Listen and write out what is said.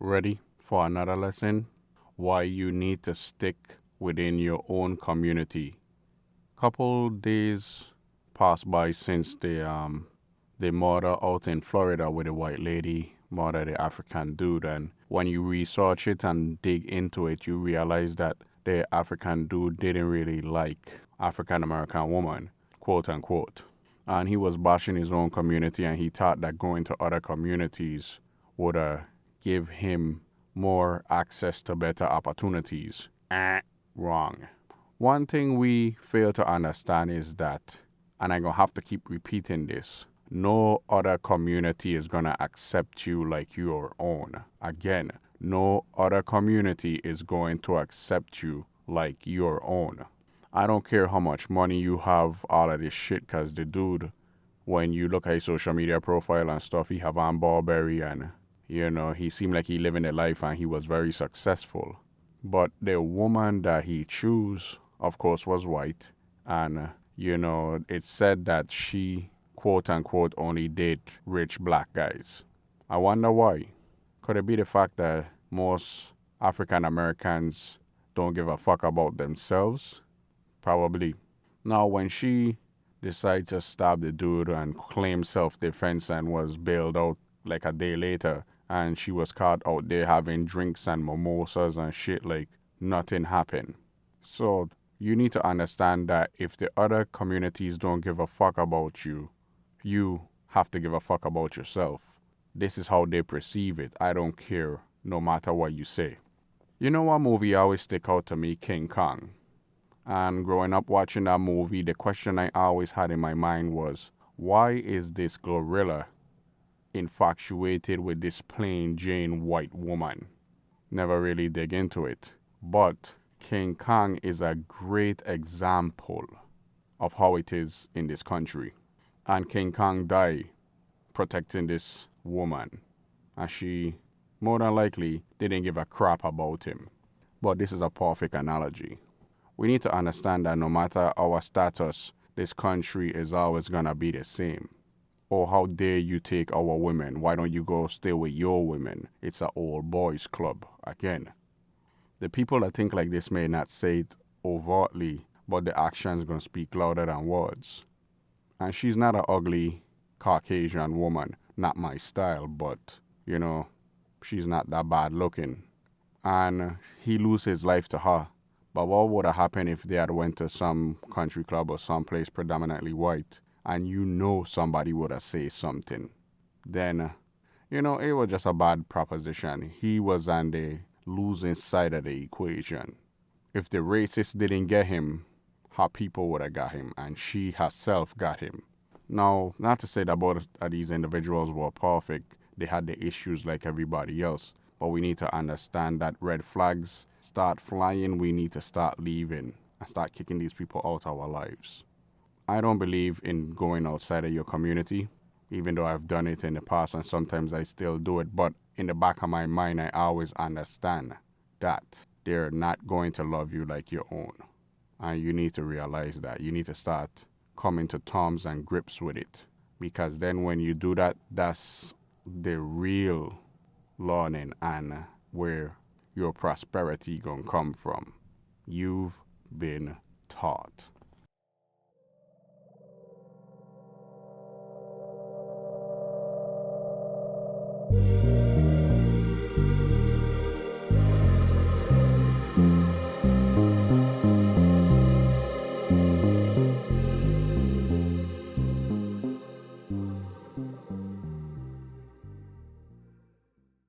Ready for another lesson? Why you need to stick within your own community. Couple days passed by since the murder out in Florida with a white lady murdered the African dude, and when you research it and dig into it, you realize that the African dude didn't really like African American woman, quote unquote. And he was bashing his own community, and he thought that going to other communities would give him more access to better opportunities. Wrong. One thing we fail to understand is that, and I'm going to have to keep repeating this, no other community is going to accept you like your own. Again, no other community is going to accept you like your own. I don't care how much money you have, all of this shit, because the dude, when you look at his social media profile and stuff, he have on Burberry and, he seemed like he living a life and he was very successful. But the woman that he chose, of course, was white. And, it's said that she, quote unquote, only date rich black guys. I wonder why. Could it be the fact that most African Americans don't give a fuck about themselves? Probably. Now, when she decided to stab the dude and claim self-defense and was bailed out like a day later, and she was caught out there having drinks and mimosas and shit like nothing happened. So you need to understand that if the other communities don't give a fuck about you, you have to give a fuck about yourself. This is how they perceive it. I don't care, no matter what you say. You know what movie always stick out to me? King Kong. And growing up watching that movie, the question I always had in my mind was, why is this gorilla infatuated with this plain Jane white woman? Never really dig into it. But King Kong is a great example of how it is in this country. And King Kong died protecting this woman. And she, more than likely, didn't give a crap about him. But this is a perfect analogy. We need to understand that no matter our status, this country is always going to be the same. Or how dare you take our women? Why don't you go stay with your women? It's an old boys club. Again, the people that think like this may not say it overtly, but the actions going to speak louder than words. And she's not an ugly Caucasian woman. Not my style, but, she's not that bad looking. And he lose his life to her. But what would have happened if they had went to some country club or someplace predominantly white and somebody would have said something? Then, it was just a bad proposition. He was on the losing side of the equation. If the racists didn't get him, her people would have got him, and she herself got him. Now, not to say that both of these individuals were perfect. They had the issues like everybody else. But we need to understand that red flags start flying, we need to start leaving and start kicking these people out of our lives. I don't believe in going outside of your community, even though I've done it in the past and sometimes I still do it. But in the back of my mind, I always understand that they're not going to love you like your own. And you need to realize that. You need to start coming to terms and grips with it. Because then when you do that, that's the real learning and where your prosperity gonna come from. You've been taught.